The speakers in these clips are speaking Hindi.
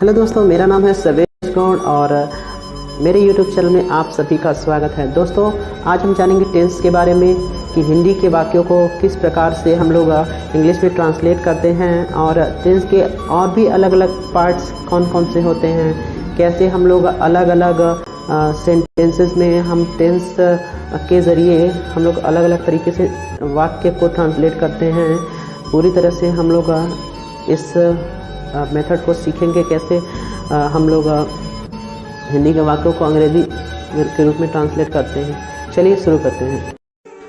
हेलो दोस्तों, मेरा नाम है सर्वेश गौड़ और मेरे यूट्यूब चैनल में आप सभी का स्वागत है। दोस्तों, आज हम जानेंगे टेंस के बारे में कि हिंदी के वाक्यों को किस प्रकार से हम लोग इंग्लिश में ट्रांसलेट करते हैं और टेंस के और भी अलग अलग पार्ट्स कौन कौन से होते हैं, कैसे हम लोग अलग अलग सेंटेंसेस में हम टेंस के ज़रिए हम लोग अलग अलग तरीके से वाक्य को ट्रांसलेट करते हैं। पूरी तरह से हम लोग इस मेथड को सीखेंगे कैसे हम लोग हिंदी के वाक्यों को अंग्रेज़ी के रूप में ट्रांसलेट करते हैं। चलिए शुरू करते हैं।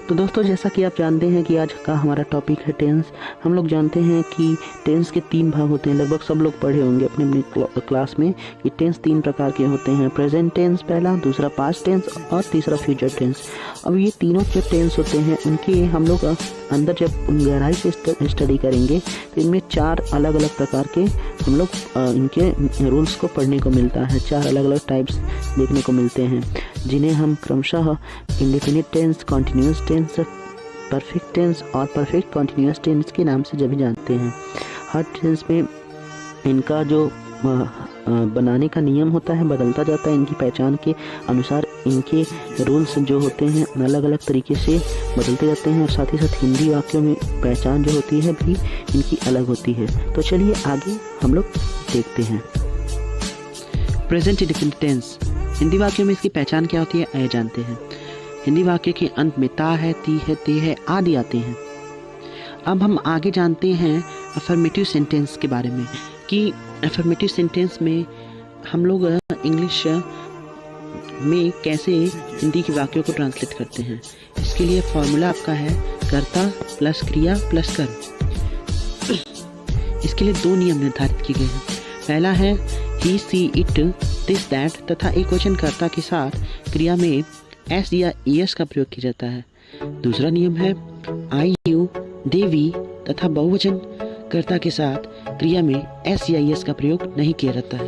तो दोस्तों, जैसा कि आप जानते हैं कि आज का हमारा टॉपिक है टेंस। हम लोग जानते हैं कि टेंस के 3 भाग होते हैं। लगभग सब लोग पढ़े होंगे अपने अपने क्लास में कि टेंस 3 प्रकार के होते हैं। प्रेजेंट टेंस पहला, दूसरा पास्ट टेंस और तीसरा फ्यूचर टेंस। अब ये तीनों जो टेंस होते हैं उनके हम लोग अंदर जब गहराई से स्टडी करेंगे तो इनमें 4 अलग अलग प्रकार के हम लोग इनके रूल्स को पढ़ने को मिलता है। 4 अलग अलग टाइप्स देखने को मिलते हैं, जिन्हें हम क्रमशः indefinite tense, continuous tense, perfect tense और परफेक्ट कॉन्टिन्यूस टेंस के नाम से जब जानते हैं। हर टेंस में इनका जो बनाने का नियम होता है बदलता जाता है। इनकी पहचान के अनुसार इनके रूल्स जो होते हैं अलग अलग तरीके से बदलते जाते हैं और साथ ही साथ हिंदी वाक्यों में पहचान जो होती है भी इनकी अलग होती है। तो चलिए आगे हम लोग देखते हैं। प्रेजेंट इंडेफिनिट टेंस, हिंदी वाक्यों में इसकी पहचान क्या होती है आइए जानते हैं। हिंदी वाक्य के अंत में ता है, ती है, ते है आदि आते हैं। अब हम आगे जानते हैं अफर्मेटिव सेंटेंस के बारे में कि अफर्मेटिव सेंटेंस में हम लोग इंग्लिश में कैसे हिंदी के वाक्यों को ट्रांसलेट करते हैं। इसके लिए फॉर्मूला आपका है कर्ता प्लस क्रिया प्लस कर्म। इसके लिए 2 नियम निर्धारित किए गए हैं। पहला है ही, सी, इट, दिस, दैट तथा एक वचन कर्ता के साथ क्रिया में एस या ईएस का प्रयोग किया जाता है। दूसरा नियम है आई, यू, दे, वी तथा बहुवचन कर्ता के साथ क्रिया में एस या ईएस का प्रयोग नहीं किया जाता है।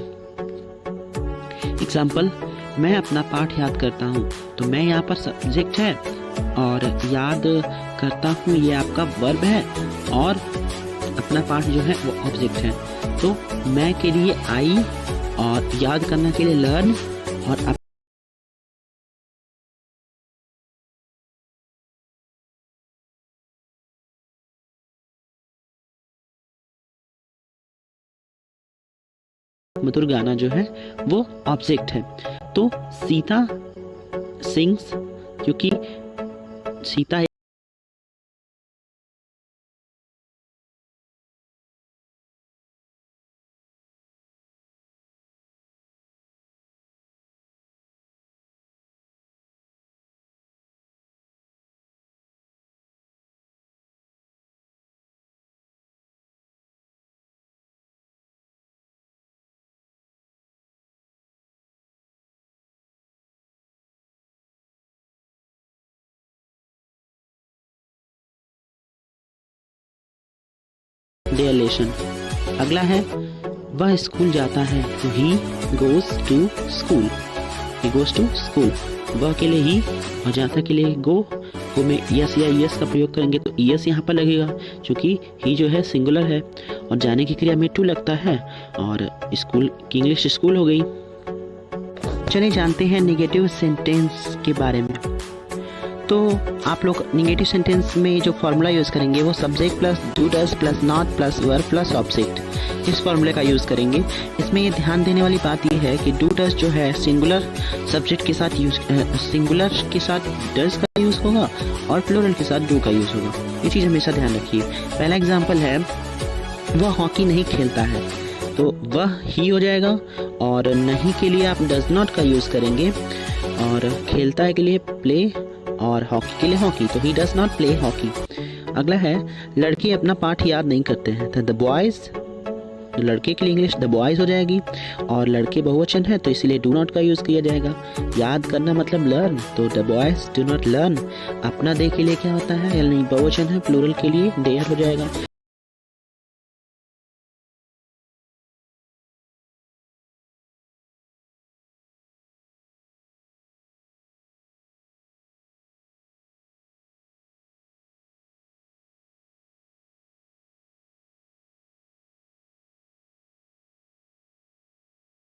एग्जाम्पल, मैं अपना पाठ याद करता हूँ, तो मैं यहाँ पर सब्जेक्ट है और याद करता हूँ ये आपका वर्ब है और अपना पाठ जो है वो ऑब्जेक्ट है। तो मैं के लिए आई और याद करना के लिए लर्न और मधुर गाना जो है वो ऑब्जेक्ट है। तो सीता सिंग्स, क्योंकि सीता डेलेशन। अगला है वह स्कूल जाता है, तो he goes to school. He goes to school, वह के लिए ही और जाता के लिए गो में यस या यस का प्रयोग करेंगे तो यस यहाँ पर लगेगा, क्योंकि ही जो है सिंगुलर है और जाने की क्रिया में टू लगता है और स्कूल की इंग्लिश स्कूल हो गई। चलिए जानते हैं नेगेटिव सेंटेंस के बारे में। तो आप लोग नेगेटिव सेंटेंस में जो फॉर्मूला यूज़ करेंगे वो subject plus do does plus not plus verb plus object, इस फॉर्मूले का यूज़ करेंगे। इसमें ये ध्यान देने वाली बात ये है कि डू डज जो है सिंगुलर सब्जेक्ट के साथ सिंगुलर के साथ डज का यूज़ होगा और प्लूरल के साथ डू का यूज़ होगा। ये चीज़ हमेशा ध्यान रखिए। पहला एग्जाम्पल है वह हॉकी नहीं खेलता है, तो वह ही हो जाएगा और नहीं के लिए आप डज नॉट का यूज़ करेंगे और खेलता है के लिए प्ले और हॉकी के लिए हॉकी, तो he does not play hockey. अगला है लड़के अपना पाठ याद नहीं करते हैं, तो द बॉयज़, लड़के के लिए इंग्लिश द बॉयज़ हो जाएगी और लड़के बहुवचन है तो इसीलिए डू नॉट का यूज़ किया जाएगा। याद करना मतलब लर्न, तो the boys do not learn. अपना दे के लिए क्या होता है, यानी बहुवचन है, प्लूरल के लिए देयर हो जाएगा।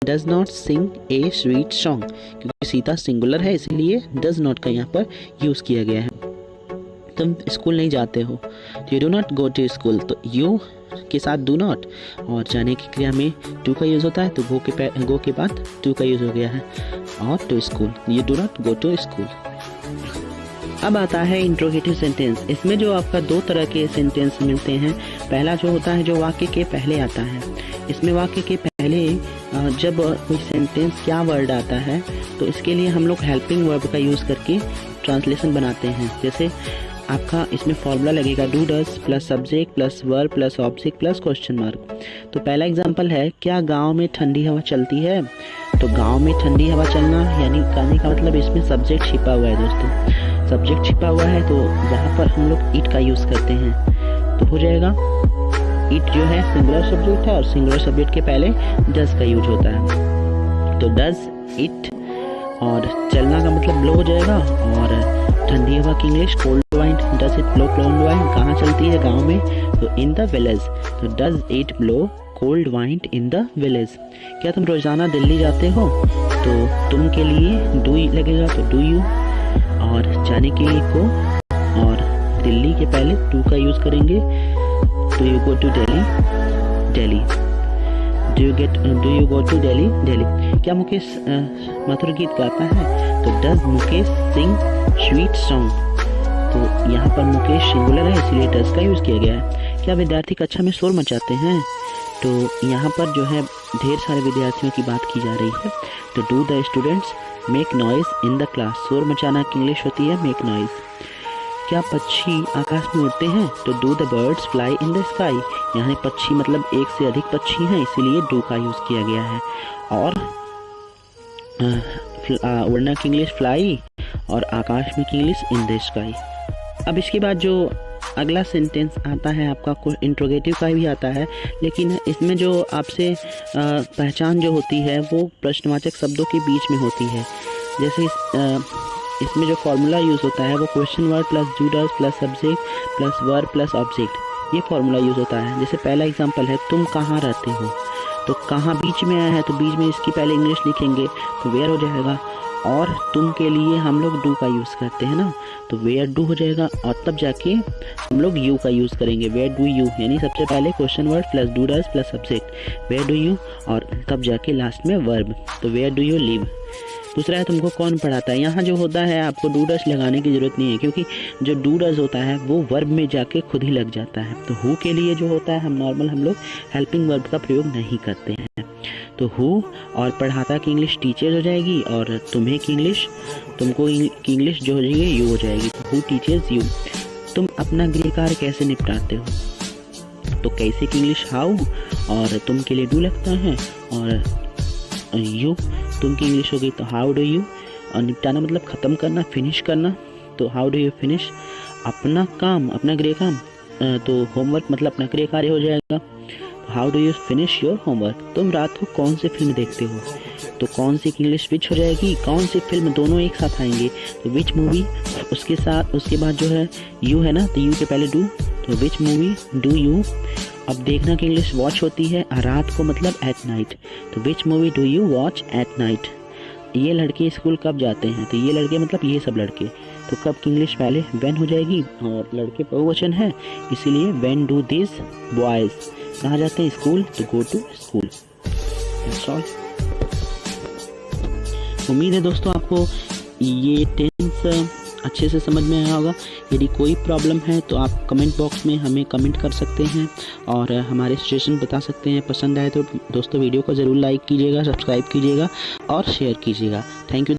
Does not sing a sweet song, क्योंकि सीता सिंगुलर है इसलिए डज नॉट का यहाँ पर यूज़ किया गया है। तुम स्कूल नहीं जाते हो, you do not go to school, तो यू के साथ डू नॉट, और जाने की क्रिया में टू का यूज़ होता है, तो गो के बाद टू का यूज़ हो गया है, और to school, you do not go to school. अब आता है इंट्रोगेटिव सेंटेंस। इसमें जो आपका दो तरह के सेंटेंस मिलते हैं। पहला जो होता है जो वाक्य के पहले आता है, इसमें वाक्य के पहले जब कोई सेंटेंस क्या वर्ड आता है तो इसके लिए हम लोग हेल्पिंग वर्ब का यूज़ करके ट्रांसलेशन बनाते हैं। जैसे आपका इसमें फॉर्मूला लगेगा do does plus subject plus verb plus object plus question mark. तो पहला एग्जांपल है, क्या गांव में ठंडी हवा चलती है? तो गांव में ठंडी हवा चलना यानी कहने का मतलब इसमें सब्जेक्ट छिपा हुआ है दोस्तों। सब्जेक्ट छिपा हुआ है तो यहाँ पर हम लोग इट का यूज़ करते हैं, तो हो जाएगा इट जो है सिंगुलर सब्जेक्ट है और सिंगुलर सब्जेक्ट के पहले डज का यूज होता है। तो डज इट, और चलना का मतलब ब्लो हो जाएगा, और ठंडी हवा की English cold wind, does it blow cold wind कहाँ चलती है? गांव में, तो इन द विलेज। तो does it blow cold wind in the village. क्या तुम रोज़ाना दिल्ली जाते हो? तो तुम के लिए डू लगेगा, तो डू यू, और जाने के लिए को, और दिल्ली के पहले टू का यूज़ करेंगे। Do you go to Delhi? Delhi. Do you go to Delhi? Delhi. क्या मुकेश मधुर गीत गाता है? तो does Mukesh sing sweet song? तो यहाँ पर मुकेश सिंगुलर है इसलिए डज का यूज़ किया गया है। क्या विद्यार्थी कक्षा में शोर मचाते हैं? तो यहाँ पर जो है ढेर सारे विद्यार्थियों की बात की जा रही है। तो do the students make noise in the class? शोर मचाना की इंग्लिश होती है मेक नॉइज। क्या पक्षी आकाश में उड़ते हैं? तो do the birds fly in the sky? यहाँ पक्षी मतलब एक से अधिक पक्षी हैं इसीलिए डू का यूज़ किया गया है। और उड़ना की इंग्लिश फ्लाई और आकाश में की इंग्लिश इन द स्काई। अब इसके बाद जो अगला सेंटेंस आता है आपका कोई इंट्रोगेटिव का भी आता है, लेकिन इसमें जो आपसे पहचान जो होती है वो प्रश्नवाचक शब्दों के बीच में होती है। जैसे इसमें जो फॉर्मूला यूज़ होता है वो question word plus do does plus subject plus verb plus object, ये फॉर्मूला यूज़ होता है। जैसे पहला एग्जांपल है, तुम कहाँ रहते हो? तो कहाँ बीच में आया है तो बीच में इसकी पहले इंग्लिश लिखेंगे तो वेयर हो जाएगा, और तुम के लिए हम लोग डू का यूज़ करते हैं ना, तो वेयर डू हो जाएगा, और तब जाके हम लोग यू का यूज़ करेंगे, वेयर डू यू, यानी सबसे पहले question word plus do does plus subject where do you, और तब जाके लास्ट में वर्ब, तो वेयर डू यू लिव। दूसरा है तुमको कौन पढ़ाता है? यहाँ जो होता है आपको डू डज लगाने की ज़रूरत नहीं है, क्योंकि जो डू डज होता है वो वर्ब में जाके खुद ही लग जाता है। तो हु के लिए जो होता है हम लोग हेल्पिंग वर्ब का प्रयोग नहीं करते हैं। तो हु और पढ़ाता की इंग्लिश टीचर हो जाएगी, और तुम्हें की इंग्लिश तुमको की इंग्लिश जो हो जाएगी यू हो जाएगी। तो हु टीचर्स यू। तुम अपना गृह कार्य कैसे निपटाते हो? तो कैसे की इंग्लिश हाउ, और तुम के लिए डू लगता है, और यू तुम की इंग्लिश होगी तो हाउ डू यू, और निपटाना मतलब ख़त्म करना, फिनिश करना, तो हाउ डू यू फिनिश। अपना काम अपना गृह काम, तो होमवर्क मतलब अपना गृह कार्य हो जाएगा, how do you finish your homework. तुम रात को कौन सी फिल्म देखते हो? तो कौन सी की इंग्लिश विच हो जाएगी, कौन सी फिल्म, दोनों एक साथ आएंगे, तो विच मूवी। उसके बाद जो है यू है ना, तो यू के पहले डू, तो विच मूवी डू यू। अब देखना की इंग्लिश वॉच होती है, रात को मतलब एट नाइट, तो which movie do you watch at night. ये लड़के स्कूल कब जाते हैं? तो ये लड़के मतलब ये सब लड़के, तो कब की इंग्लिश पहले व्हेन हो जाएगी, और लड़के बहुवचन है इसीलिए व्हेन डू दिस बॉयज़। कहाँ जाते हैं? स्कूल, तो go to school. That's all. उम्मीद है दोस्तों आपको ये टेंस अच्छे से समझ में आया होगा। यदि कोई प्रॉब्लम है तो आप कमेंट बॉक्स में हमें कमेंट कर सकते हैं और हमारे सजेशन बता सकते हैं। पसंद आए तो दोस्तों वीडियो को ज़रूर लाइक कीजिएगा, सब्सक्राइब कीजिएगा और शेयर कीजिएगा। Thank you.